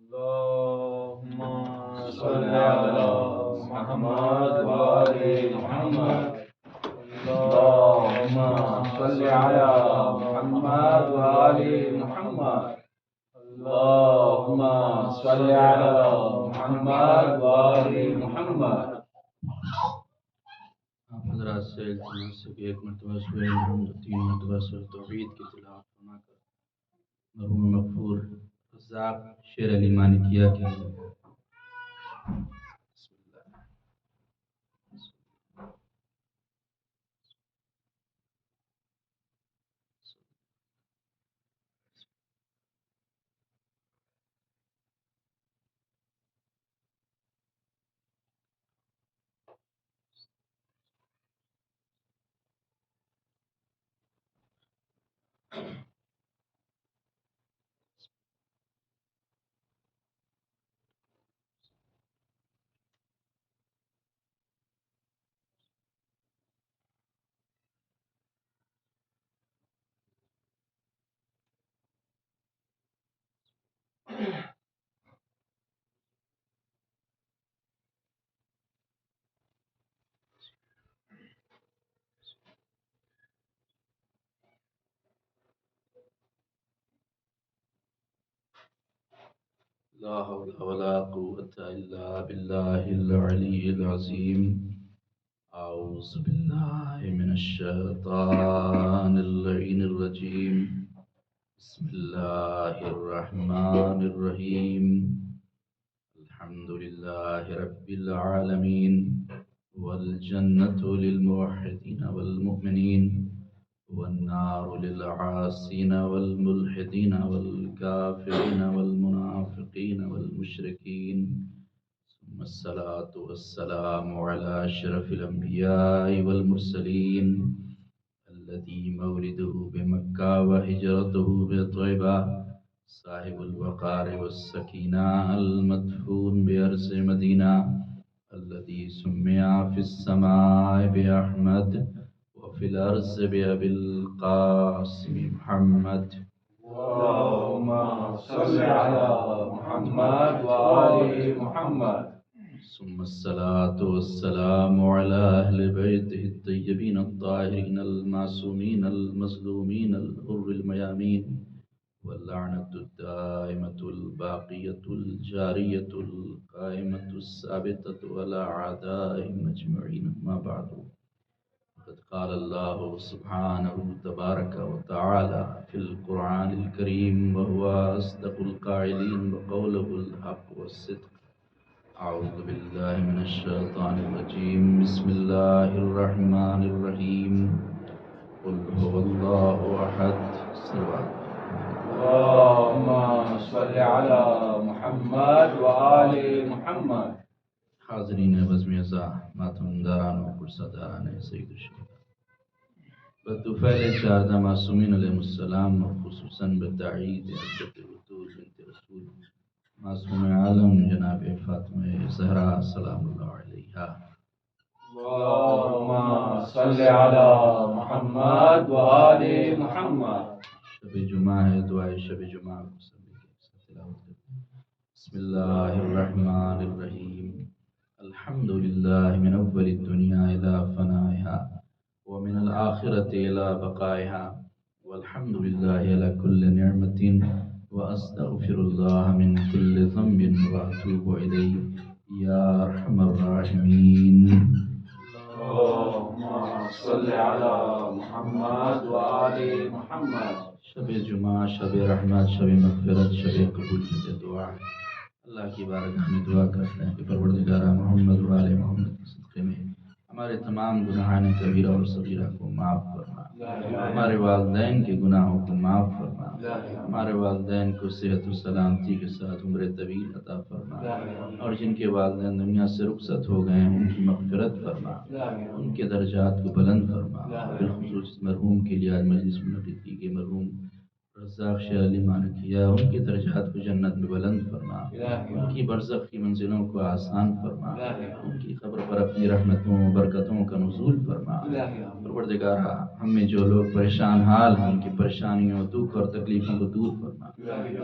اللهم صل على محمد وآل محمد. اللهم صل على محمد وآل محمد. اللهم صل على محمد وآل محمد. آپ حضرات سے التماس ہے کہ ایک مرتبہ سورہ الحمد 3 مرتبہ سورہ توحید کی تلاوت فرما کر مرحوم مغفور رزاق شیر علی مانکیہ کی لا حول ولا قوة إلا بالله العلي العظيم. أعوذ بالله من الشيطان اللعين الرجيم. بسم الله الرحمن الرحيم. الحمد لله رب العالمين، والجنة للموحدين والمؤمنين، والنار للعاصين والملحدين والكافرين والمنافقين والمشركين. ثم الصلاة والسلام على أشرف الأنبياء والمرسلين الذي مولده بمكة وهجرته بطيبة، صاحب الوقار والسكينة المدفون بأرض مدينة، الذي سمع في السماء بأحمد وفي الأرض بأبي القاسم محمد. اللهم صل على محمد وآل محمد. ثم الصلاة والسلام على أهل بيته الطيبين الطاهرين المعصومين المظلومين الغر الميامين، واللعنة الدائمة الباقية الجارية القائمة الثابتة على أعدائهم أجمعين. أما بعد، فقد قال الله سبحانه تبارك وتعالى في القرآن الكريم وهو أصدق القائلين وقوله الحق والصدق. أعوذ بالله من الشيطان الرجيم. بسم الله الرحمن الرحيم. قل هو الله أحد. اللهم صل على محمد وآل محمد. حاضرین بزم ازا، ماتم داران و پرسا داران سید الشہداء، بطفیل چاردہ معصومین علیہ السلام، خصوصاً بتعید حضرت البتول بنت رسول معصوم عالم جناب فاطمہ زہرا سلام اللہ علیہا. اللهم صل على محمد وآل محمد. شب جمعہ ہے، دعائے شب جمعہ کو سبھی کے ساتھ تلاوت کرتے ہیں. بسم اللہ الرحمن الرحیم. الحمد لله من أول الدنيا إلى فنائها، ومن الآخرة إلى بقائها، والحمد لله على كل نعمة، وأستغفر الله من كل ذنب وأتوب إليه يا أرحم الراحمين. اللهم صل على محمد وآل محمد. شب جمعہ، شب رحمت، شب مغفرت، شب قبول کی دعا. اللہ کی بارگاہ میں دعا کرتے ہیں کہ پروردگار محمد و آل محمد کے صدقے میں ہمارے تمام گناہان کبیرہ اور صغیرہ کو معاف فرما، ہمارے والدین کے گناہوں کو معاف فرما، ہمارے والدین کو صحت و سلامتی کے ساتھ عمر طویل عطا فرما، اور جن کے والدین دنیا سے رخصت ہو گئے ہیں ان کی مغفرت فرما، ان کے درجات کو بلند فرما. بالخصوص مرحوم کے لیے آج مجلس منعقد کی گئی مرحوم رزاق شیخ علی ماں کیا، ان کی درجات کو جنت میں بلند فرما، ان کی برزخ کی منزلوں کو آسان فرما، ان کی قبر پر اپنی رحمتوں برکتوں کا نزول فرما۔ پروردگارا ہم میں جو لوگ پریشان حال ہیں ان کی پریشانیوں دکھ اور تکلیفوں کو دور فرما،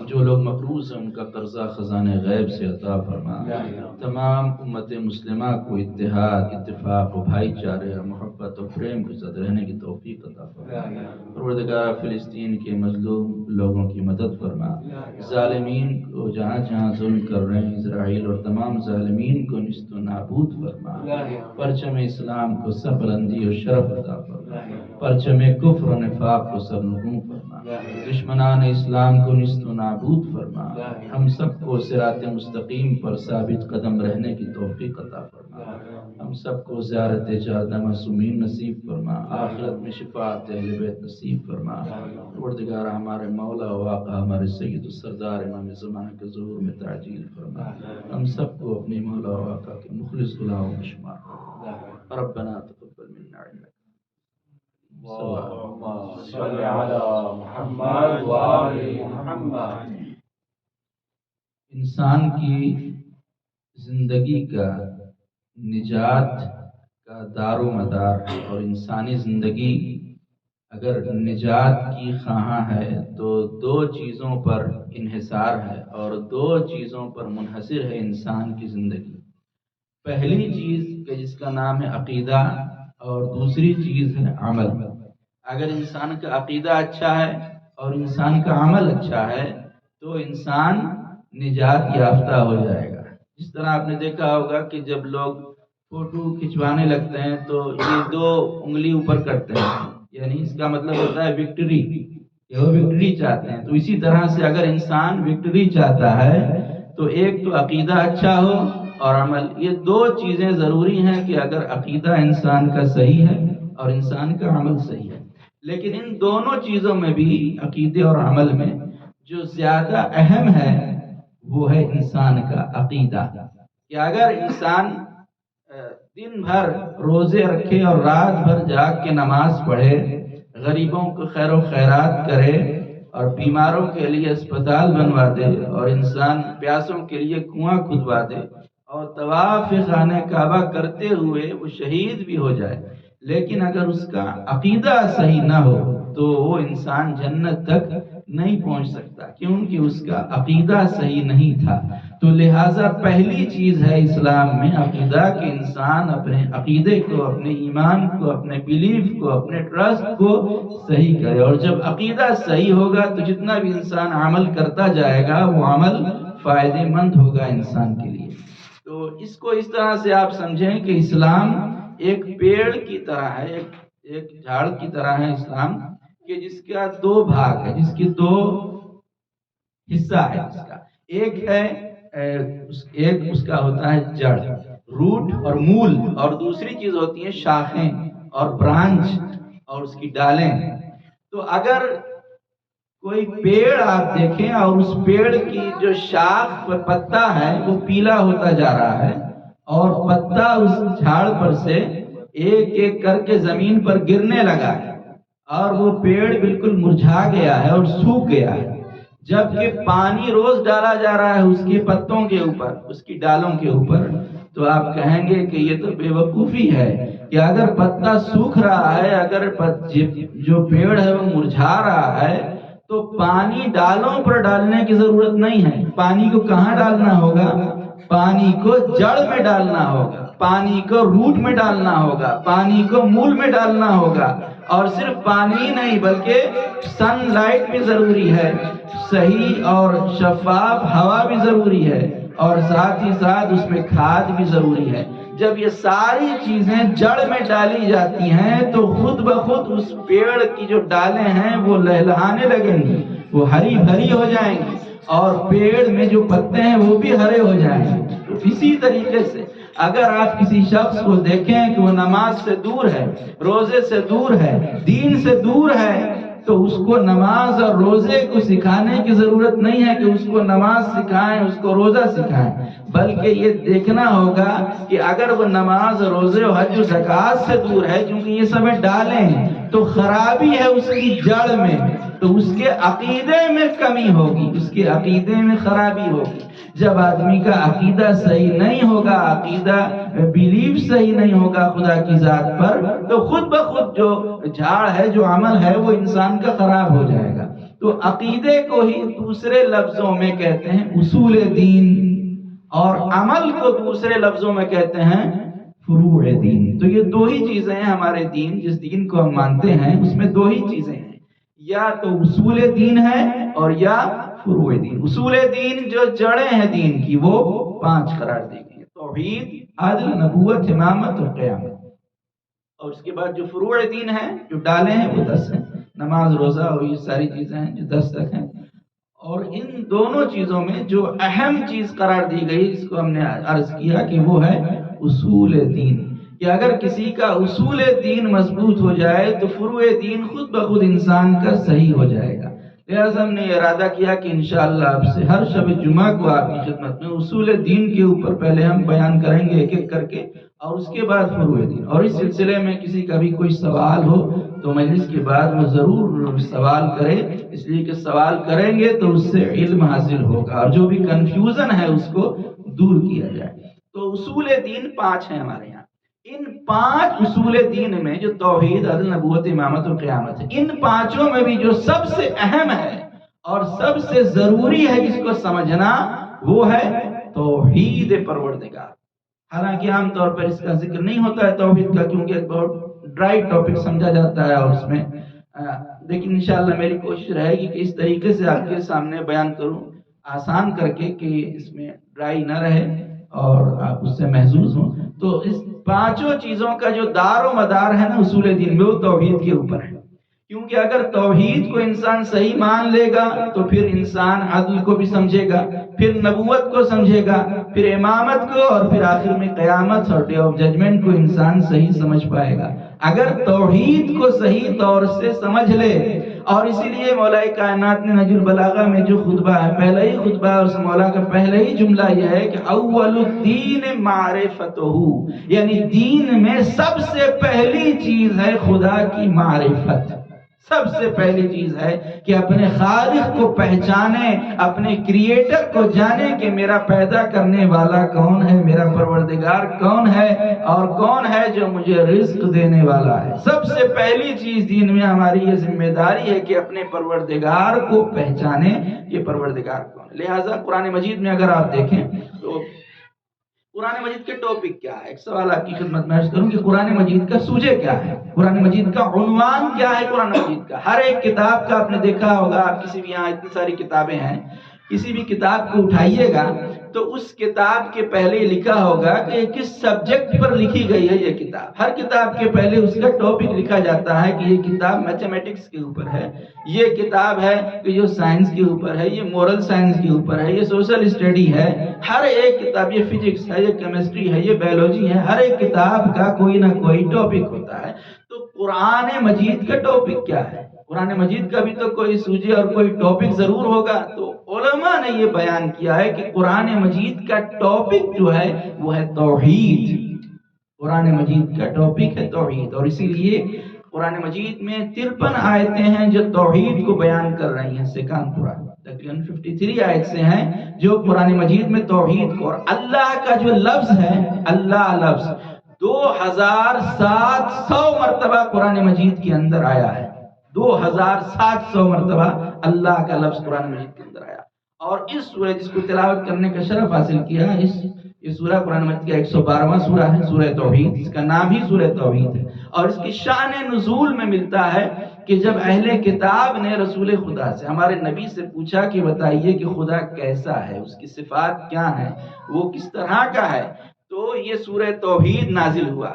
جو لوگ مقروض ہیں ان کا قرضہ خزانے غیب سے عطا فرما، تمام امت مسلمہ کو اتحاد اتفاق و بھائی چارے اور محبت و پریم کے ساتھ رہنے کی توفیق عطا فرما۔ پروردگار فلسطین کے مظلوم لوگوں کی مدد فرما، ظالمین کو جہاں جہاں ظلم کر رہے ہیں اسرائیل اور تمام ظالمین کو نیست و نابود فرما، پرچم اسلام کو سر بلندی و شرف عطا فرما، پرچم کفر و نفاق کو سرنگوں فرما، دشمنان اسلام کو نیست و نابود فرما، ہم سب کو صراط مستقیم پر ثابت قدم رہنے کی توفیق عطا فرما، ہم سب کو زیارت جادہ معصومین نصیب فرما، آخرت میں شفاعت اہل بیت نصیب فرما۔ پروردگار ہمارے مولا و آقا ہمارے سید و سردار امام زمانہ کے ظہور میں تعجیل فرما، ہم سب کو اپنی مولا و آقا کے مخلص غلاموں میں شمار فرما۔ ربنا تقبل منا انک اللهم صل على محمد وآل محمد۔ انسان کی زندگی کا نجات کا دار و مدار اور انسانی زندگی اگر نجات کی خواہاں ہے تو دو چیزوں پر انحصار ہے اور دو چیزوں پر منحصر ہے انسان کی زندگی۔ پہلی چیز کہ جس کا نام ہے عقیدہ اور دوسری چیز ہے عمل۔ اگر انسان کا عقیدہ اچھا ہے اور انسان کا عمل اچھا ہے تو انسان نجات یافتہ ہو جائے گا۔ جس طرح آپ نے دیکھا ہوگا کہ جب لوگ فوٹو کھنچوانے لگتے ہیں تو یہ دو انگلی اوپر کرتے ہیں، یعنی اس کا مطلب ہوتا ہے وکٹری، یہ وہ وکٹری چاہتے ہیں۔ تو اسی طرح سے اگر انسان وکٹری چاہتا ہے تو ایک تو عقیدہ اچھا ہو اور عمل، یہ دو چیزیں ضروری ہیں کہ اگر عقیدہ انسان کا صحیح ہے اور انسان کا عمل صحیح ہے۔ لیکن ان دونوں چیزوں میں بھی عقیدے اور عمل میں جو زیادہ اہم ہے وہ ہے انسان کا عقیدہ، کہ اگر انسان دن بھر روزے رکھے اور رات بھر جاگ کے نماز پڑھے، غریبوں کو خیر و خیرات کرے اور بیماروں کے لیے اسپتال بنوا دے اور انسان پیاسوں کے لیے کنواں کھدوا دے اور طواف خانہ کعبہ کرتے ہوئے وہ شہید بھی ہو جائے، لیکن اگر اس کا عقیدہ صحیح نہ ہو تو وہ انسان جنت تک نہیں پہنچ سکتا، کیونکہ اس کا عقیدہ صحیح نہیں تھا۔ تو لہٰذا پہلی چیز ہے اسلام میں عقیدہ، کہ انسان اپنے عقیدے کو، اپنے ایمان کو، اپنے بیلیف کو، اپنے ٹرسٹ کو صحیح کرے، اور جب عقیدہ صحیح ہوگا تو جتنا بھی انسان عمل کرتا جائے گا وہ عمل فائدے مند ہوگا انسان کے لیے۔ تو اس کو اس طرح سے آپ سمجھیں کہ اسلام ایک پیڑ کی طرح ہے، ایک جھاڑ کی طرح ہے اسلام، کہ جس کا دو بھاگ ہے، جس کی دو حصہ ہے اس کا، ایک اس کا ہوتا ہے جڑ، روٹ اور مول، اور دوسری چیز ہوتی ہے شاخیں اور برانچ اور اس کی ڈالیں۔ تو اگر کوئی پیڑ آپ دیکھیں اور اس پیڑ کی جو شاخ پر پتا ہے وہ پیلا ہوتا جا رہا ہے اور پتا اس جھاڑ پر سے ایک ایک کر کے زمین پر گرنے لگا ہے اور وہ پیڑ بالکل مرجھا گیا ہے اور سوکھ گیا ہے، جبکہ پانی روز ڈالا جا رہا ہے اس کے پتوں کے اوپر، اس کی ڈالوں کے اوپر، تو آپ کہیں گے کہ یہ تو بے وقوفی ہے کہ اگر پتا سوکھ رہا ہے، اگر جو پیڑ ہے وہ مرجھا رہا ہے تو پانی ڈالوں پر ڈالنے کی ضرورت نہیں ہے۔ پانی کو کہاں ڈالنا ہوگا؟ پانی کو جڑ میں ڈالنا ہوگا، پانی کو روٹ میں ڈالنا ہوگا، پانی کو مول میں ڈالنا ہوگا، اور صرف پانی نہیں بلکہ سن لائٹ بھی ضروری ہے، صحیح اور شفاف ہوا بھی ضروری ہے، اور ساتھ ہی ساتھ اس میں کھاد بھی ضروری ہے۔ جب یہ ساری چیزیں جڑ میں ڈالی جاتی ہیں تو خود بخود اس پیڑ کی جو ڈالیں ہیں وہ لہلہانے لگیں گی، وہ ہری بھری ہو جائیں گی، اور پیڑ میں جو پتے ہیں وہ بھی ہرے ہو جائیں گے۔ تو اسی طریقے سے اگر آپ کسی شخص کو دیکھیں کہ وہ نماز سے دور ہے، روزے سے دور ہے، دین سے دور ہے، تو اس کو نماز اور روزے کو سکھانے کی ضرورت نہیں ہے کہ اس کو نماز سکھائیں، اس کو روزہ سکھائیں، بلکہ یہ دیکھنا ہوگا کہ اگر وہ نماز، روزے اور حج و زکوٰۃ سے دور ہے، کیونکہ یہ سب ڈالیں ہیں، تو خرابی ہے اس کی جڑ میں، تو اس کے عقیدے میں کمی ہوگی، اس کے عقیدے میں خرابی ہوگی۔ جب آدمی کا عقیدہ صحیح نہیں ہوگا، عقیدہ بیلیف صحیح نہیں ہوگا خدا کی ذات پر، تو خود بخود جو جھاڑ ہے، جو عمل ہے، وہ انسان کا خراب ہو جائے گا۔ تو عقیدے کو ہی دوسرے لفظوں میں کہتے ہیں اصول دین، اور عمل کو دوسرے لفظوں میں کہتے ہیں فروع دین۔ تو یہ دو ہی چیزیں ہیں ہمارے دین، جس دین کو ہم مانتے ہیں اس میں دو ہی چیزیں ہیں، یا تو اصول دین ہے اور یا فروع دین۔ اصول دین جو جڑیں ہیں دین کی، وہ 5 قرار دی گئی ہیں: توحید، عدل، نبوت، امامت اور قیامت۔ اور اس کے بعد جو فروع دین ہے، جو ڈالے ہیں، وہ 10 ہیں: نماز، روزہ اور یہ ساری چیزیں ہیں جو 10 تک ہیں۔ اور ان دونوں چیزوں میں جو اہم چیز قرار دی گئی، جس کو ہم نے عرض کیا کہ وہ ہے اصول دین، کہ اگر کسی کا اصول دین مضبوط ہو جائے تو فروع دین خود بخود انسان کا صحیح ہو جائے گا۔ لہٰذا ہم نے ارادہ کیا کہ انشاءاللہ آپ سے ہر شب جمعہ کو آپ کی خدمت میں اصول دین کے اوپر پہلے ہم بیان کریں گے ایک ایک کر کے، اور اس کے بعد فروع دین۔ اور اس سلسلے میں کسی کا بھی کوئی سوال ہو تو مجلس کے بعد وہ ضرور سوال کرے، اس لیے کہ سوال کریں گے تو اس سے علم حاصل ہوگا، اور جو بھی کنفیوژن ہے اس کو دور کیا جائے۔ تو اصول دین 5 ہیں ہمارے یہاں۔ ان 5 اصول دین میں جو توحید، عدل، نبوت، امامت اور قیامت ہے، ان 5 میں بھی جو سب سے اہم ہے اور سب سے ضروری ہے جس کو سمجھنا، وہ ہے توحید پروردگار۔ حالانکہ عام طور پر اس کا ذکر نہیں ہوتا ہے توحید کا، کیونکہ ایک بہت ڈرائی ٹاپک سمجھا جاتا ہے، اور اس میں لیکن انشاءاللہ میری کوشش رہے گی کہ اس طریقے سے آپ کے سامنے بیان کروں، آسان کر کے، کہ اس میں ڈرائی نہ رہے اور آپ اس سے محظوظ ہوں۔ تو اس 5 چیزوں کا جو دار و مدار ہے نا اصول دین میں، وہ توحید کے اوپر ہے۔ کیونکہ اگر توحید کو انسان صحیح مان لے گا تو پھر انسان عدل کو بھی سمجھے گا، پھر نبوت کو سمجھے گا، پھر امامت کو، اور پھر آخر میں قیامت اور ڈے آف ججمنٹ کو انسان صحیح سمجھ پائے گا اگر توحید کو صحیح طور سے سمجھ لے۔ اور اسی لیے مولا کائنات نے نہج البلاغہ میں جو خطبہ ہے، پہلا ہی خطبہ ہے اس مولا کا، پہلا ہی جملہ یہ ہے کہ اول الدین معرفتہ، یعنی دین میں سب سے پہلی چیز ہے خدا کی معرفت۔ سب سے پہلی چیز ہے کہ اپنے خالق کو پہچانے، اپنے کریٹر کو جانے کہ میرا پیدا کرنے والا کون ہے، میرا پروردگار کون ہے، اور کون ہے جو مجھے رزق دینے والا ہے۔ سب سے پہلی چیز دین میں ہماری یہ ذمہ داری ہے کہ اپنے پروردگار کو پہچانے، یہ پروردگار کون ہے۔ لہٰذا قرآن مجید میں اگر آپ دیکھیں تو قرآن مجید کے ٹاپک کیا ہے، ایک سوال آپ کی خدمت میں عرض کروں کہ قرآن مجید کا سوجے کیا ہے، قرآن مجید کا عنوان کیا ہے۔ قرآن مجید کا ہر ایک کتاب کا آپ نے دیکھا ہوگا، آپ کسی بھی، یہاں اتنی ساری کتابیں ہیں، کسی بھی کتاب کو اٹھائیے گا تو اس کتاب کے پہلے لکھا ہوگا کہ کس سبجیکٹ پر لکھی گئی ہے یہ کتاب۔ ہر کتاب کے پہلے اس کا ٹاپک لکھا جاتا ہے کہ یہ کتاب میتھمیٹکس کے اوپر ہے، یہ کتاب ہے کہ جو سائنس کے اوپر ہے، یہ مورل سائنس کے اوپر ہے، یہ سوشل اسٹڈی ہے۔ ہر ایک کتاب، یہ فزکس ہے، یہ کیمسٹری ہے، یہ بایولوجی ہے، ہر ایک کتاب کا کوئی نہ کوئی ٹاپک ہوتا ہے۔ تو قرآن مجید کا ٹاپک کیا ہے؟ قرآن مجید کا بھی تو کوئی سوجے اور کوئی ٹاپک ضرور ہوگا۔ تو علماء نے یہ بیان کیا ہے کہ قرآن مجید کا ٹاپک جو ہے وہ ہے توحید۔ قرآن مجید کا ٹاپک ہے توحید، اور اسی لیے قرآن مجید میں 53 آیتیں ہیں جو توحید کو بیان کر رہی ہیں۔ سیکان قرآن تقریباً 53 آیت سے ہیں جو قرآن مجید میں توحید کو، اور اللہ کا جو لفظ ہے، اللہ لفظ 2700 مرتبہ قرآن مجید کے اندر آیا ہے۔ 2700 مرتبہ اللہ کا لفظ قرآن مجید کے اندر آیا۔ اور اس سورہ جس کو تلاوت کرنے کا شرف حاصل کیا، اس سورہ قرآن مجید کا 112واں سورہ ہے، سورہ توحید، اس کا نام ہی سورہ توحید ہے۔ اور اس کی شان نزول میں ملتا ہے کہ جب اہل کتاب نے رسول خدا سے، ہمارے نبی سے پوچھا کہ بتائیے کہ خدا کیسا ہے، اس کی صفات کیا ہیں، وہ کس طرح کا ہے، تو یہ سورہ توحید نازل ہوا۔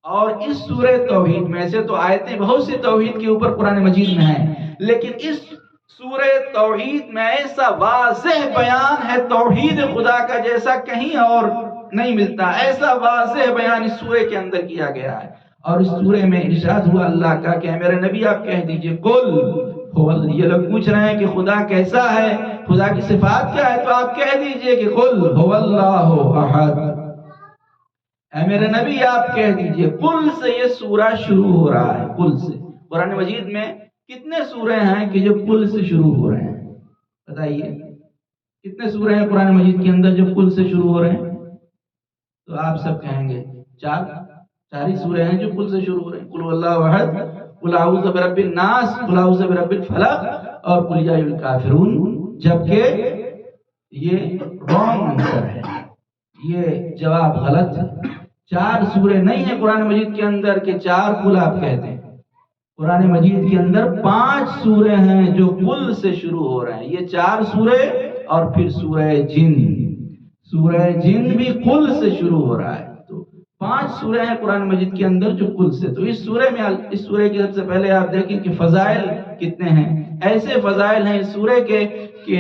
اور اس سورہ توحید میں سے تو آیتیں بہت سی توحید کے اوپر قرآن مجید میں ہیں، لیکن اس سورہ توحید میں ایسا واضح بیان ہے توحید خدا کا جیسا کہیں اور نہیں ملتا۔ ایسا واضح بیان اس سورہ کے اندر کیا گیا ہے۔ اور اس سورہ میں ارشاد ہوا اللہ کا کہ میرے نبی آپ کہہ دیجئے قل هو، یہ لوگ پوچھ رہے ہیں کہ خدا کیسا ہے، خدا کی صفات کیا ہے، تو آپ کہہ دیجئے کہ قل هو اللہ احد۔ اے میرے نبی آپ کہہ دیجئے، قل سے یہ سورہ شروع ہو رہا ہے، قل سے۔ قرآن مجید میں کتنے سورے ہیں کہ جو کل سے شروع ہو رہے ہیں؟ بتائیے کتنے سورے ہیں قرآن مجید کے اندر جو کل سے شروع ہو رہے ہیں؟ تو آپ سب کہیں گے چار ہی سورے ہیں جو کل سے شروع ہو رہے ہیں، قل واللہ احد، قل اعوذ برب الناس، قل اعوذ برب الفلق اور قل یا ایھا الکافرون، جبکہ یہ رانگ آنسر ہے، یہ جواب غلط ہے۔ 4 سورے نہیں ہیں قرآن مجید کے اندر کہ 4 قل آپ کہتے ہیں، قرآن مجید کے اندر 5 سورے ہیں جو قل سے شروع ہو رہے ہیں، یہ 4 سورے اور پھر سورہ جن بھی قل سے شروع ہو رہا ہے۔ تو 5 سورے ہیں قرآن مجید کے اندر جو قل سے۔ تو اس سورے کی سب سے پہلے آپ دیکھیں کہ فضائل کتنے ہیں، ایسے فضائل ہیں اس سورے کے کہ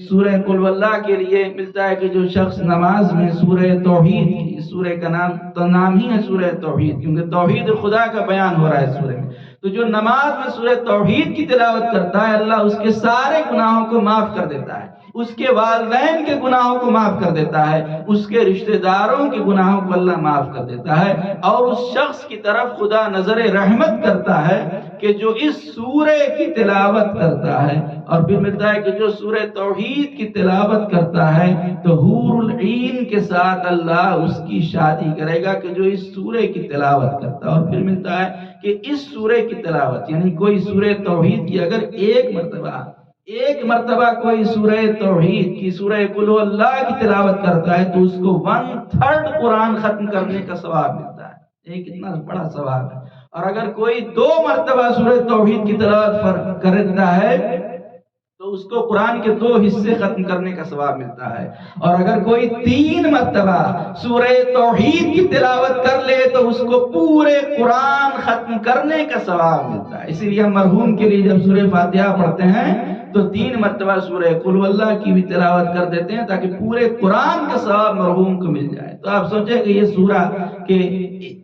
سورہ قل واللہ کے لیے ملتا ہے کہ جو شخص نماز میں سورہ توحید، اس سورے کا نام ہی ہے سورہ توحید، کیونکہ توحید خدا کا بیان ہو رہا ہے اس سورے میں۔ تو جو نماز میں سورہ توحید کی تلاوت کرتا ہے، اللہ اس کے سارے گناہوں کو معاف کر دیتا ہے، اس کے والدین کے گناہوں کو معاف کر دیتا ہے، اس کے رشتہ داروں کے گناہوں کو اللہ معاف کر دیتا ہے، اور اس شخص کی طرف خدا نظر رحمت کرتا ہے کہ جو اس سورے کی تلاوت کرتا ہے۔ اور پھر ملتا ہے کہ جو سورہ توحید کی تلاوت کرتا ہے تو حور العین کے ساتھ اللہ اس کی شادی کرے گا کہ جو اس سورے کی تلاوت کرتا ہے۔ اور پھر ملتا ہے کہ اس سورے کی تلاوت، یعنی کوئی سورہ توحید کی اگر ایک مرتبہ کوئی سورہ توحید کی، سورہ قل اللہ کی تلاوت کرتا ہے تو اس کو 1/3 قرآن ختم کرنے کا ثواب ملتا ہے۔ یہ کتنا بڑا ثواب ہے۔ اور اگر کوئی 2 مرتبہ سورہ توحید کی تلاوت کرتا ہے تو اس کو قرآن کے 2 حصے ختم کرنے کا ثواب ملتا ہے۔ اور اگر کوئی 3 مرتبہ سورہ توحید کی تلاوت کر لے تو اس کو پورے قرآن ختم کرنے کا ثواب ملتا ہے۔ اسی لیے ہم مرحوم کے لیے جب سورہ فاتحہ پڑھتے ہیں تو 3 مرتبہ سورہ قل واللہ کی بھی تلاوت کر دیتے ہیں تاکہ پورے قرآن کا ثواب مرحوم کو مل جائے۔ تو آپ سوچیں کہ یہ سورہ کہ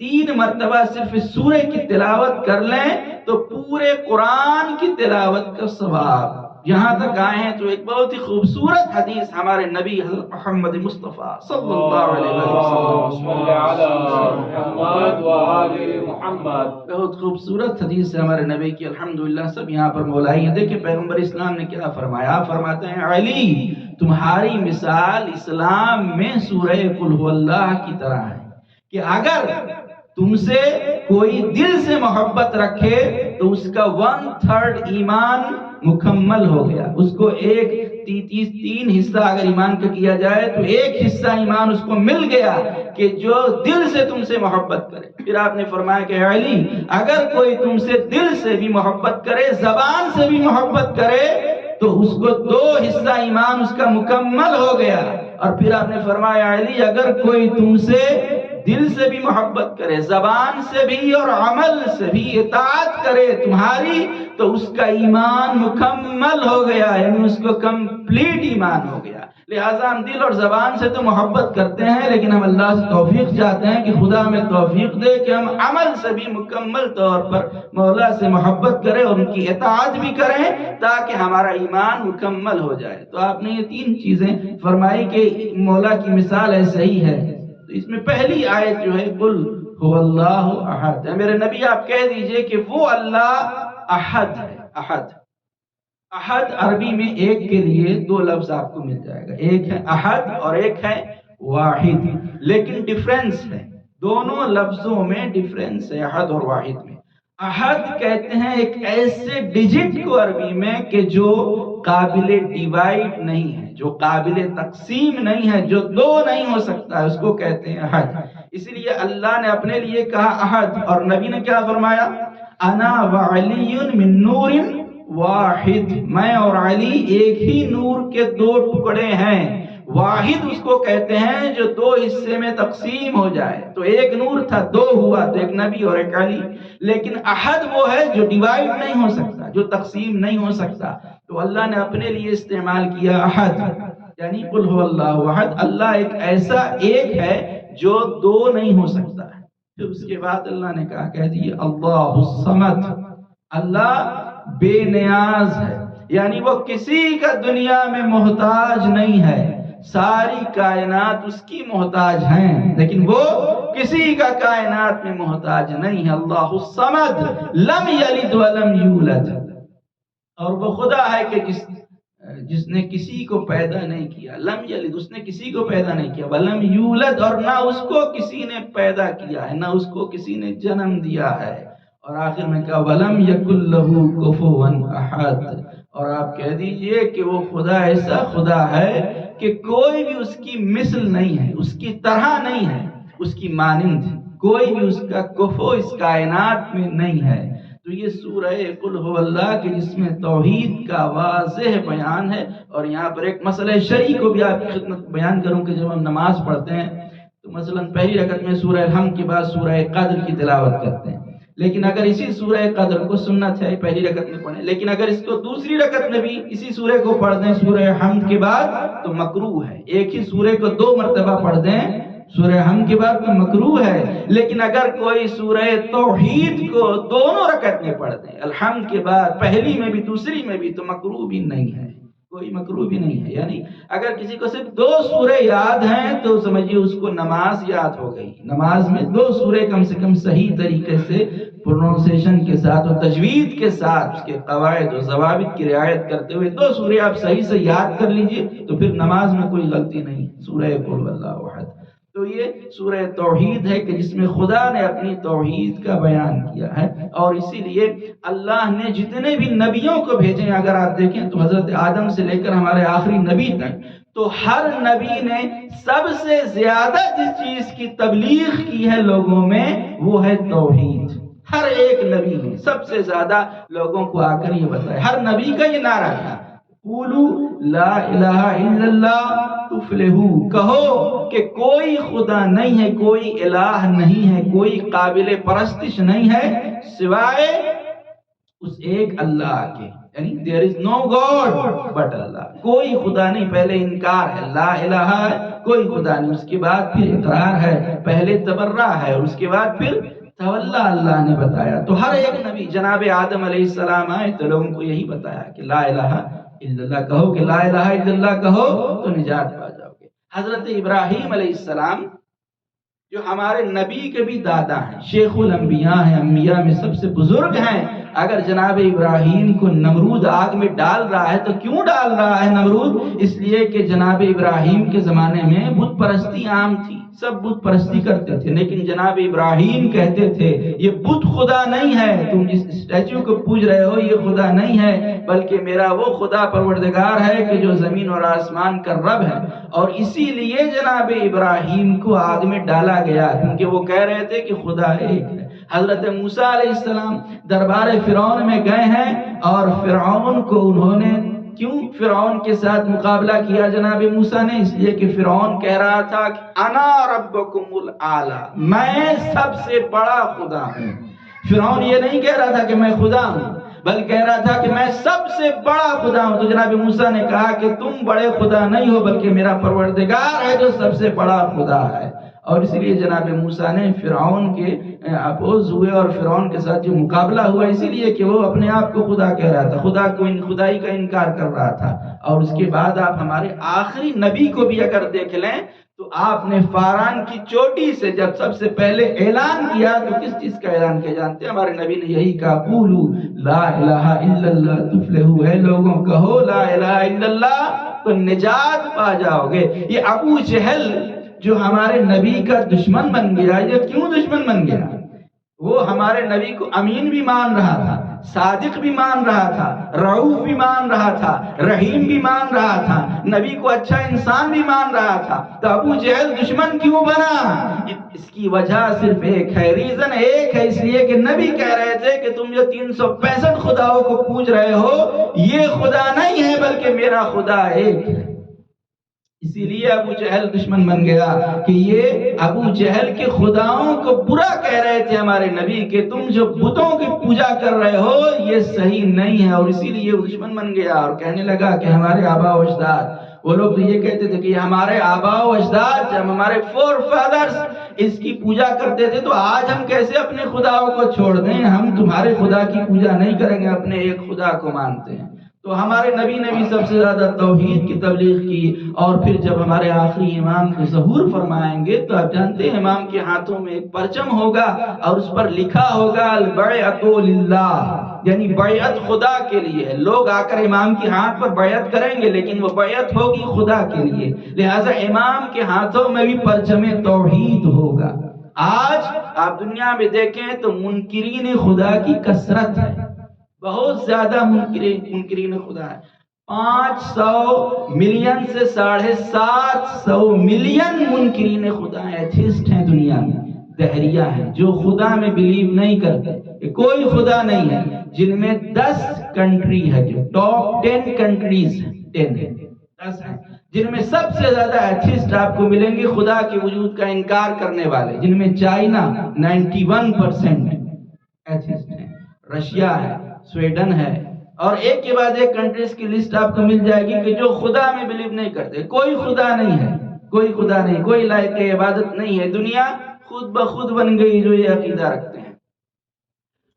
3 مرتبہ صرف اس سورے کی تلاوت کر لیں تو پورے قرآن کی تلاوت کا ثواب۔ یہاں تک آئے ہیں تو ایک بہت ہی خوبصورت حدیث ہمارے نبی حضرت محمد مصطفیٰ صلی اللہ علیہ وسلم، بہت خوبصورت حدیث ہے ہمارے نبی کی، الحمدللہ سب یہاں پر مولائی ہیں۔ دیکھیں پیغمبر اسلام نے کیا فرمایا، آپ فرماتے ہیں علی تمہاری مثال اسلام میں سورہ قل هو اللہ کی طرح ہے کہ اگر تم سے کوئی دل سے محبت رکھے تو اس کا 1/3 ایمان مکمل ہو گیا۔ اس کو 3 حصہ اگر ایمان کا کیا جائے تو 1 حصہ ایمان اس کو مل گیا کہ جو دل سے تم سے محبت کرے۔ پھر آپ نے فرمایا کہ علی اگر کوئی تم سے دل سے بھی محبت کرے، زبان سے بھی محبت کرے تو اس کو 2 حصہ ایمان اس کا مکمل ہو گیا۔ اور پھر آپ نے فرمایا علی اگر کوئی تم سے دل سے بھی محبت کرے، زبان سے بھی اور عمل سے بھی اطاعت کرے تمہاری تو اس کا ایمان مکمل ہو گیا، یعنی اس کو کمپلیٹ ایمان ہو گیا۔ لہٰذا ہم دل اور زبان سے تو محبت کرتے ہیں لیکن ہم اللہ سے توفیق چاہتے ہیں کہ خدا ہمیں توفیق دے کہ ہم عمل سے بھی مکمل طور پر مولا سے محبت کریں اور ان کی اطاعت بھی کریں تاکہ ہمارا ایمان مکمل ہو جائے۔ تو آپ نے یہ 3 چیزیں فرمائی کہ مولا کی مثال ایسے ہی ہے۔ تو اس میں پہلی آیت جو ہے قل هو اللہ احد ہے، میرے نبی آپ کہہ دیجئے کہ وہ اللہ احد ہے۔ احد عربی میں ایک کے لیے 2 لفظ آپ کو مل جائے گا، ایک ہے احد اور ایک ہے واحد، لیکن ڈیفرنس ہے، دونوں لفظوں میں ڈیفرنس ہے احد اور واحد میں۔ احد کہتے ہیں ایک ایسے ڈیجٹ کو عربی میں کہ جو قابل ڈیوائڈ نہیں ہے، جو قابل تقسیم نہیں ہے، جو 2 نہیں ہو سکتا ہے، اس کو کہتے ہیں احد۔ اسی لیے اللہ نے اپنے لیے کہا احد، اور نبی نے کیا فرمایا انا وعلی من نور واحد، میں اور علی ایک ہی نور کے 2 ٹکڑے ہیں۔ واحد اس کو کہتے ہیں جو 2 حصے میں تقسیم ہو جائے، تو ایک نور تھا 2 ہوا تو ایک نبی اور ایک علی۔ لیکن احد وہ ہے جو ڈیوائڈ نہیں ہو سکتا، جو تقسیم نہیں ہو سکتا، تو اللہ نے اپنے لیے استعمال کیا احد، یعنی قل هو اللہ احد، اللہ ایک ایسا ایک ہے جو 2 نہیں ہو سکتا ہے۔ پھر اس کے بعد اللہ نے کہا کہہ دیے اللہ الصمد، اللہ بے نیاز ہے، یعنی وہ کسی کا دنیا میں محتاج نہیں ہے، ساری کائنات اس کی محتاج ہیں لیکن وہ کسی کا کائنات میں محتاج نہیں ہے۔ اللہ الصمد لم یلد ولم یولد، اور وہ خدا ہے کہ جس نے کسی کو پیدا نہیں کیا، لم یلد، اس نے کسی کو پیدا نہیں کیا، ولم یولد، اور نہ اس کو کسی نے پیدا کیا ہے، نہ اس کو کسی نے جنم دیا ہے، اور آخر میں کہا ولم یکن لہ کفوا احد، اور آپ کہہ دیجئے کہ وہ خدا ایسا خدا ہے کہ کوئی بھی اس کی مثل نہیں ہے، اس کی طرح نہیں ہے، اس کی مانند کوئی بھی اس کا کفو اس کائنات میں نہیں ہے۔ تو یہ سورہ قل هو اللہ کے جس میں توحید کا واضح بیان ہے، اور یہاں پر ایک مسئلہ شرعی کو بھی آپ کی خدمت بیان کروں کہ جب ہم نماز پڑھتے ہیں تو مثلا پہلی رکعت میں سورہ الحمد کے بعد سورہ قدر کی تلاوت کرتے ہیں، لیکن اگر اسی سورہ قدر کو سنت ہے پہلی رکعت میں پڑھیں، لیکن اگر اس کو دوسری رکعت میں بھی اسی سورہ کو پڑھ دیں سورہ حمد کے بعد تو مکروہ ہے۔ ایک ہی سورہ کو 2 مرتبہ پڑھ دیں سورہ حمد کے بعد تو مکروہ ہے، لیکن اگر کوئی سورہ توحید کو دونوں رکعت میں پڑھ دیں الحمد کے بعد پہلی میں بھی دوسری میں بھی تو مکروہ بھی نہیں ہے، کوئی مکروہ بھی نہیں ہے۔ یعنی اگر کسی کو صرف 2 سورے یاد ہیں تو سمجھیے اس کو نماز یاد ہو گئی۔ نماز میں 2 سورے کم سے کم صحیح طریقے سے پروننسیشن کے ساتھ اور تجوید کے ساتھ اس کے قواعد و ضوابط کی رعایت کرتے ہوئے 2 سورے آپ صحیح سے یاد کر لیجئے تو پھر نماز میں کوئی غلطی نہیں۔ سورہ قل اللہ احد تو یہ سورہ توحید ہے کہ جس میں خدا نے اپنی توحید کا بیان کیا ہے، اور اسی لیے اللہ نے جتنے بھی نبیوں کو بھیجے ہیں اگر آپ دیکھیں تو حضرت آدم سے لے کر ہمارے آخری نبی تک تو ہر نبی نے سب سے زیادہ جس چیز کی تبلیغ کی ہے لوگوں میں وہ ہے توحید۔ ہر ایک نبی نے سب سے زیادہ لوگوں کو آ کر یہ بتایا، ہر نبی کا یہ نعرہ تھا قولوا لا الہ الا اللہ تفلحو، کہو کہ کوئی خدا نہیں ہے، کوئی الہ نہیں ہے، کوئی قابل پرستش نہیں ہے سوائے اس ایک اللہ کے، یعنی there is no God but اللہ، کوئی خدا نہیں۔ پہلے انکار ہے لا الہ ہے کوئی خدا نہیں، اس کے بعد پھر اقرار ہے، پہلے تبرہ ہے اور اس کے بعد پھر تولا اللہ نے بتایا۔ تو ہر ایک نبی جناب آدم علیہ السلام آئے تو لوگوں کو یہی بتایا کہ لا الہ الا اللہ کہو، کہ لا الہ الا اللہ کہو تو نجات پا جاؤ گے۔ حضرت ابراہیم علیہ السلام جو ہمارے نبی کے بھی دادا ہیں، شیخ الانبیاء ہیں، انبیاء میں سب سے بزرگ ہیں، اگر جناب ابراہیم کو نمرود آگ میں ڈال رہا ہے تو کیوں ڈال رہا ہے نمرود؟ اس لیے کہ جناب ابراہیم کے زمانے میں بت پرستی عام تھی، سب بت پرستی کرتے تھے، لیکن جناب ابراہیم کہتے تھے یہ بت خدا نہیں ہے، تم جس اسٹیچو کو پوج رہے ہو یہ خدا نہیں ہے، بلکہ میرا وہ خدا پروردگار ہے کہ جو زمین اور آسمان کا رب ہے۔ اور اسی لیے جناب ابراہیم کو آگ میں ڈالا گیا کیونکہ وہ کہہ رہے تھے کہ خدا ایک ہے۔ حضرت موسیٰ علیہ السلام دربار فرعون میں گئے ہیں اور فرعون کو انہوں نے کیوں فرعون کے ساتھ مقابلہ کیا جناب موسیٰ نے؟ اس لیے کہ فرعون کہہ رہا تھا کہ انا ربکم الاعلی، میں سب سے بڑا خدا ہوں۔ فرعون یہ نہیں کہہ رہا تھا کہ میں خدا ہوں، بلکہ کہہ رہا تھا کہ میں سب سے بڑا خدا ہوں۔ تو جناب موسیٰ نے کہا کہ تم بڑے خدا نہیں ہو بلکہ میرا پروردگار ہے جو سب سے بڑا خدا ہے۔ اور اس لیے جناب موسیٰ نے فرعون کے اپوز ہوئے اور فرعون کے ساتھ جو مقابلہ ہوا اسی لیے کہ وہ اپنے آپ کو خدا کہہ رہا تھا، خدائی کا انکار کر رہا تھا۔ اور اس کے بعد آپ ہمارے آخری نبی کو بھی اگر دیکھ لیں تو آپ نے فاران کی چوٹی سے جب سب سے پہلے اعلان کیا تو کس چیز کا اعلان کیا جانتے ہیں؟ ہمارے نبی نے یہی کہا قولوا لا الہ الا اللہ تفلحوا، اے لوگوں کہو لا الہ الا اللہ تو نجات پا جاؤ گے۔ یہ ابو جہل جو ہمارے نبی کا دشمن بن گیا، یہ کیوں دشمن بن گیا؟ وہ ہمارے نبی کو امین بھی مان رہا تھا، صادق بھی مان رہا تھا، رؤوف بھی مان رہا تھا، رحیم بھی مان رہا تھا، نبی کو اچھا انسان بھی مان رہا تھا، تو ابو جہل دشمن کیوں بنا؟ اس کی وجہ صرف ایک ہے، ریزن ایک ہے، اس لیے کہ نبی کہہ رہے تھے کہ تم جو 365 خداؤں کو پوج رہے ہو یہ خدا نہیں ہے بلکہ میرا خدا ایک ہے۔ اسی لیے ابو جہل دشمن بن گیا کہ یہ ابو جہل کے خداؤں کو برا کہہ رہے تھے ہمارے نبی کہ تم جو بتوں کی پوجا کر رہے ہو یہ صحیح نہیں ہے، اور اسی لیے وہ دشمن بن گیا اور کہنے لگا کہ ہمارے آبا و اجداد، وہ لوگ تو یہ کہتے تھے کہ ہمارے آبا و اجداد جب ہمارے فور فادرز اس کی پوجا کرتے تھے تو آج ہم کیسے اپنے خداؤں کو چھوڑ دیں؟ ہم تمہارے خدا کی پوجا نہیں کریں گے، اپنے ایک خدا کو مانتے ہیں۔ تو ہمارے نبی نے بھی سب سے زیادہ توحید کی تبلیغ کی. اور پھر جب ہمارے آخری امام کو ظہور فرمائیں گے تو آپ جانتے ہیں امام کے ہاتھوں میں ایک پرچم ہوگا اور اس پر لکھا ہوگا البیعۃ للہ، یعنی بیعت خدا کے لیے ہے. لوگ آ کر امام کے ہاتھ پر بیعت کریں گے لیکن وہ بیعت ہوگی خدا کے لیے. لہٰذا امام کے ہاتھوں میں بھی پرچم توحید ہوگا. آج آپ دنیا میں دیکھیں تو منکرین خدا کی کثرت ہے، بہت زیادہ منکرین خدا ہے. 500 ملین سے 750 ملین منکرین خدا ہیں، ایتھیسٹ ہیں دنیا میں، دہریہ ہیں جو خدا میں بلیو نہیں کرتے کہ کوئی خدا نہیں ہے. جن میں 10 کنٹری ہے، جو ٹاپ 10 کنٹریز ہیں، 10 ہیں جن میں سب سے زیادہ ایتھیسٹ آپ کو ملیں گے، خدا کے وجود کا انکار کرنے والے. جن میں چائنا 91% ایتھیسٹ ہیں، رشیا ہے، سویڈن ہے، اور ایک کے بعد ایک کنٹریز کی لسٹ آپ کو مل جائے گی کہ جو خدا میں بلیو نہیں کرتے. کوئی خدا نہیں ہے، کوئی خدا نہیں، کوئی لائق عبادت نہیں ہے. دنیا خود بخود بن گئی جو یہ عقیدہ رکھتے ہیں.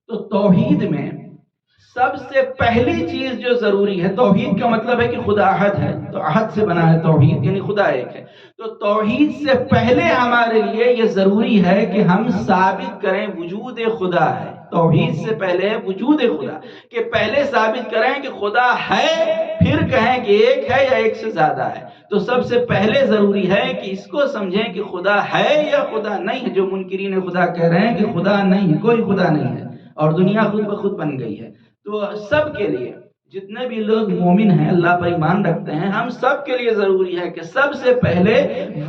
تو توحید میں سب سے پہلی چیز جو ضروری ہے، توحید کا مطلب ہے کہ خدا احد ہے، تو احد سے بنا ہے توحید، یعنی خدا ایک ہے. تو توحید سے پہلے ہمارے لیے یہ ضروری ہے کہ ہم ثابت کریں وجود خدا ہے. توحید سے پہلے وجود خدا، کہ پہلے ثابت کریں کہ خدا ہے، پھر کہیں کہ ایک ہے یا ایک سے زیادہ ہے. تو سب سے پہلے ضروری ہے کہ اس کو سمجھیں کہ خدا ہے یا خدا نہیں ہے. جو منکرین خدا کہہ رہے ہیں کہ خدا نہیں ہے، کوئی خدا نہیں ہے اور دنیا خود بخود بن گئی ہے. تو سب کے لیے، جتنے بھی لوگ مومن ہیں، اللہ پر ایمان رکھتے ہیں، ہم سب کے لیے ضروری ہے کہ سب سے پہلے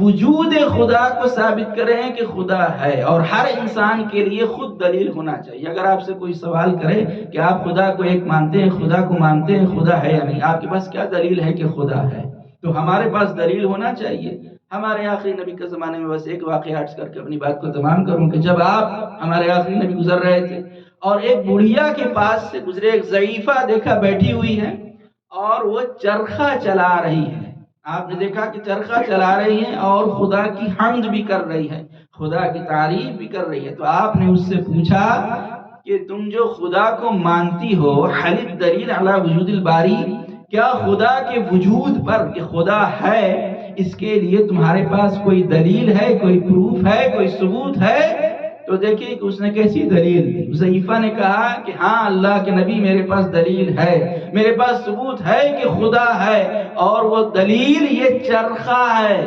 وجود خدا کو ثابت کریں کہ خدا ہے. اور ہر انسان کے لیے خود دلیل ہونا چاہیے. اگر آپ سے کوئی سوال کرے کہ آپ خدا کو ایک مانتے ہیں، خدا کو مانتے ہیں، خدا ہے یا نہیں، آپ کے پاس کیا دلیل ہے کہ خدا ہے؟ تو ہمارے پاس دلیل ہونا چاہیے. ہمارے آخری نبی کے زمانے میں بس ایک واقعہ عرض کر کے اپنی بات کو تمام کروں کہ جب ہمارے آخری نبی گزر رہے تھے اور ایک بڑھیا کے پاس سے گزرے، ایک ضعیفہ دیکھا بیٹھی ہوئی ہے اور وہ چرخہ چلا رہی ہے. آپ نے دیکھا کہ چرخہ چلا رہی ہے اور خدا کی حمد بھی کر رہی ہے، خدا کی تعریف بھی کر رہی ہے. تو آپ نے اس سے پوچھا کہ تم جو خدا کو مانتی ہو، حل الدلیل علی وجود الباری، کیا خدا کے وجود پر کہ خدا ہے اس کے لیے تمہارے پاس کوئی دلیل ہے، کوئی پروف ہے، کوئی ثبوت ہے؟ تو دیکھیے کہ اس نے کیسی دلیل دی. ضعیفہ نے کہا کہ ہاں اللہ کے نبی، میرے پاس دلیل ہے، میرے پاس ثبوت ہے کہ خدا ہے، اور وہ دلیل یہ چرخہ ہے،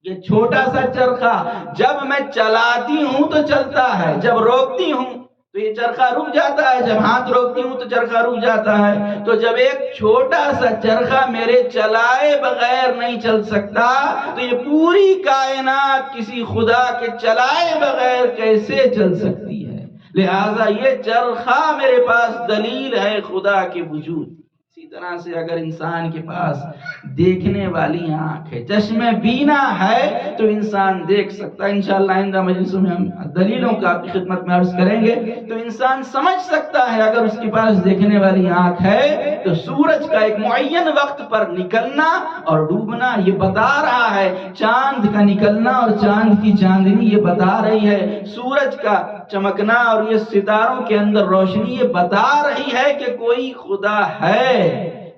یہ چھوٹا سا چرخہ. جب میں چلاتی ہوں تو چلتا ہے، جب روکتی ہوں تو یہ چرخہ رک جاتا ہے، جب ہاتھ روکتی ہوں تو چرخہ رک جاتا ہے. تو جب ایک چھوٹا سا چرخہ میرے چلائے بغیر نہیں چل سکتا تو یہ پوری کائنات کسی خدا کے چلائے بغیر کیسے چل سکتی ہے؟ لہٰذا یہ چرخہ میرے پاس دلیل ہے خدا کے وجود. اسی طرح سے اگر انسان کے پاس دیکھنے والی آنکھ ہے، چشم بینا ہے، تو انسان دیکھ سکتا ہے. انشاءاللہ آئندہ مجلسوں میں ہم دلیلوں کا آپ کی خدمت میں عرض کریں گے. تو انسان سمجھ سکتا ہے اگر اس کے پاس دیکھنے والی آنکھ ہے تو سورج کا ایک معین وقت پر نکلنا اور ڈوبنا یہ بتا رہا ہے، چاند کا نکلنا اور چاند کی چاندنی یہ بتا رہی ہے، سورج کا چمکنا اور یہ ستاروں کے اندر روشنی یہ بتا رہی ہے کہ کوئی خدا ہے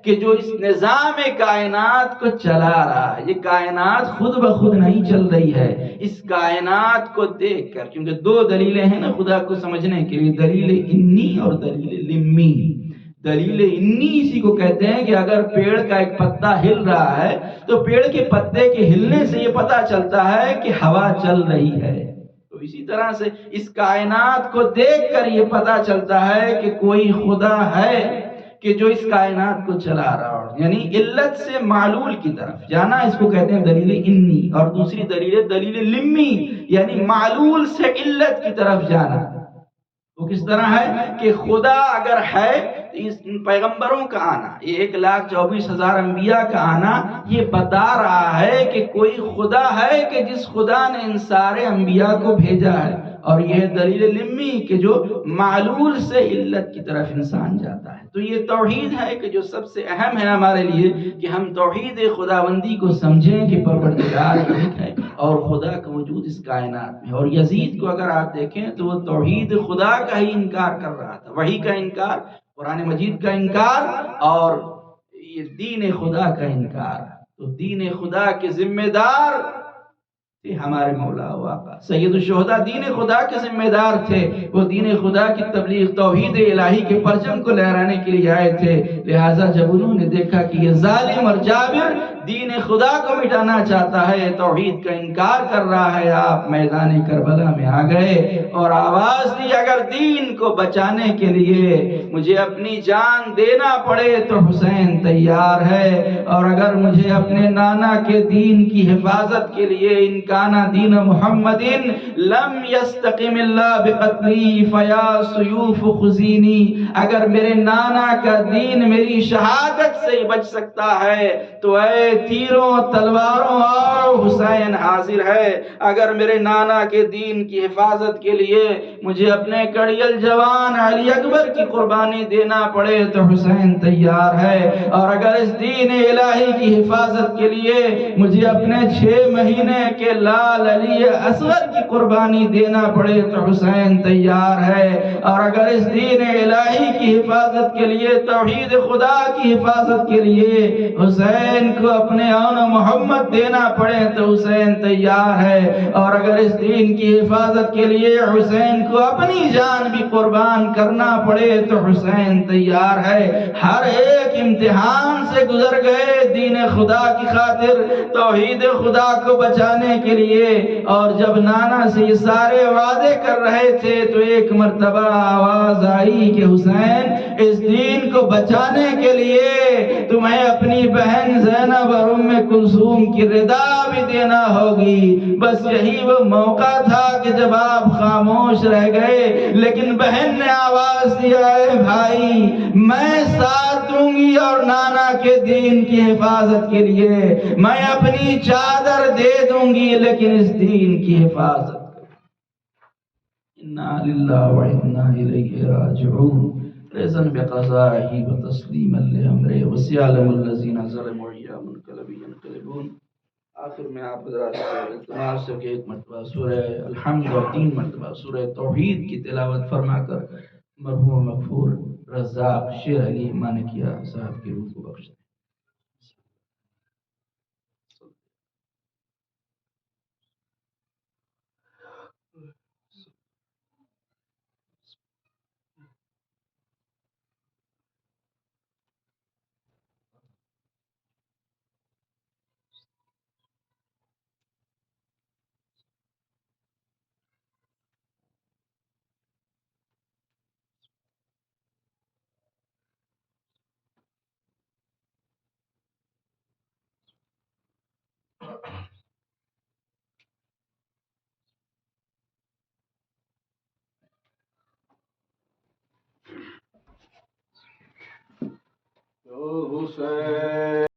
کہ جو اس نظام کائنات کو چلا رہا ہے. یہ کائنات خود بخود نہیں چل رہی ہے، اس کائنات کو دیکھ کر، کیونکہ 2 دلیلیں ہیں نا خدا کو سمجھنے کے لیے، دلیل انی اور دلیل لمی. دلیل انی اسی کو کہتے ہیں کہ اگر پیڑ کا ایک پتا ہل رہا ہے تو پیڑ کے پتے کے ہلنے سے یہ پتا چلتا ہے کہ ہوا چل رہی ہے. اسی طرح سے اس کائنات کو دیکھ کر یہ پتا چلتا ہے کہ کوئی خدا ہے کہ جو اس کائنات کو چلا رہا ہو. یعنی علت سے معلول کی طرف جانا، اس کو کہتے ہیں دلیل انی. اور دوسری دلیل لمی، یعنی معلول سے علت کی طرف جانا. وہ کس طرح ہے کہ خدا اگر ہے تو اس پیغمبروں کا آنا، یہ 1,24,000 انبیاء کا آنا یہ بتا رہا ہے کہ کوئی خدا ہے کہ جس خدا نے ان سارے انبیاء کو بھیجا ہے. اور یہ دلیل لمی کہ جو معلول سے علت کی طرف انسان جاتا ہے. تو یہ توحید ہے کہ جو سب سے اہم ہے ہمارے لیے کہ ہم توحید خداوندی کو سمجھیں کہ پروردگار ایک ہے اور خدا کا وجود اس کائنات میں. اور یزید کو اگر آپ دیکھیں تو وہ توحید خدا کا ہی انکار کر رہا تھا، وحی کا انکار، قرآن مجید کا انکار اور یہ دین خدا کا انکار. تو دین خدا کے ذمہ دار تھے ہمارے مولا و آقا سید الشہداء. دین خدا کے ذمہ دار تھے. وہ دین خدا کی تبلیغ توحید الہی کے پرچم کو لہرانے کے لیے آئے تھے. لہٰذا جب انہوں نے دیکھا کہ یہ ظالم اور جابر دین خدا کو مٹانا چاہتا ہے، توحید کا انکار کر رہا ہے، آپ میدان کربلا میں آ گئے اور آواز دی اگر دین کو بچانے کے لیے مجھے اپنی جان دینا پڑے تو حسین تیار ہے، اور اگر مجھے اپنے نانا کے دین کی حفاظت کے لیے ان کانا دین محمد لم یستقم اللہ بقتلی فیا سیوف خزینی، اگر میرے نانا کا دین میری شہادت سے بچ سکتا ہے تو اے تیروں تلواروں اور حسین حاضر ہے. اگر میرے نانا کے دین کی حفاظت کے لیے مجھے اپنے کڑیل جوان علی اکبر کی قربانی دینا پڑے تو حسین تیار ہے، اور اگر اس دین الہی کی حفاظت کے لیے مجھے اپنے 6 مہینے کے لال علی اصغر کی قربانی دینا پڑے تو حسین تیار ہے، اور اگر اس دین الہی کی حفاظت کے لیے توحید خدا کی حفاظت کے لیے حسین کو اپنے آن محمد دینا پڑے تو حسین تیار ہے، اور اگر اس دین کی حفاظت کے لیے حسین کو اپنی جان بھی قربان کرنا پڑے تو حسین تیار ہے. ہر ایک امتحان سے گزر گئے دین خدا کی خاطر، توحید خدا کو بچانے کے لیے، اور جب نانا سے یہ سارے وعدے کر رہے تھے تو ایک مرتبہ آواز آئی کہ حسین اس دین کو بچانے کے لیے تمہیں اپنی بہن زینب اور ام کلثوم کی رضا بھی دینا ہوگی. بس یہی وہ موقع تھا کہ جب آپ خاموش رہ گئے، لیکن بہن نے آواز دیا اے بھائی میں ساتھ دوں گی، اور نانا کے دین کی حفاظت کے لیے میں اپنی چادر دے دوں گی، لیکن اس دین کی حفاظت انا للہ و انا الیہ راجعون رضا بقضائہ و تسلیما لامرہ وسیعلم الذین ظلموا ایام منقلب ینقلبون. آخر میں آپ حضرات سے التماس ہے کہ ایک مرتبہ سورہ الحمد اور 3 مرتبہ سورہ توحید کی تلاوت فرما کر مرحوم مغفور رزاق شیر علی مانکیہ صاحب کی روح کو بخش دیں. حسین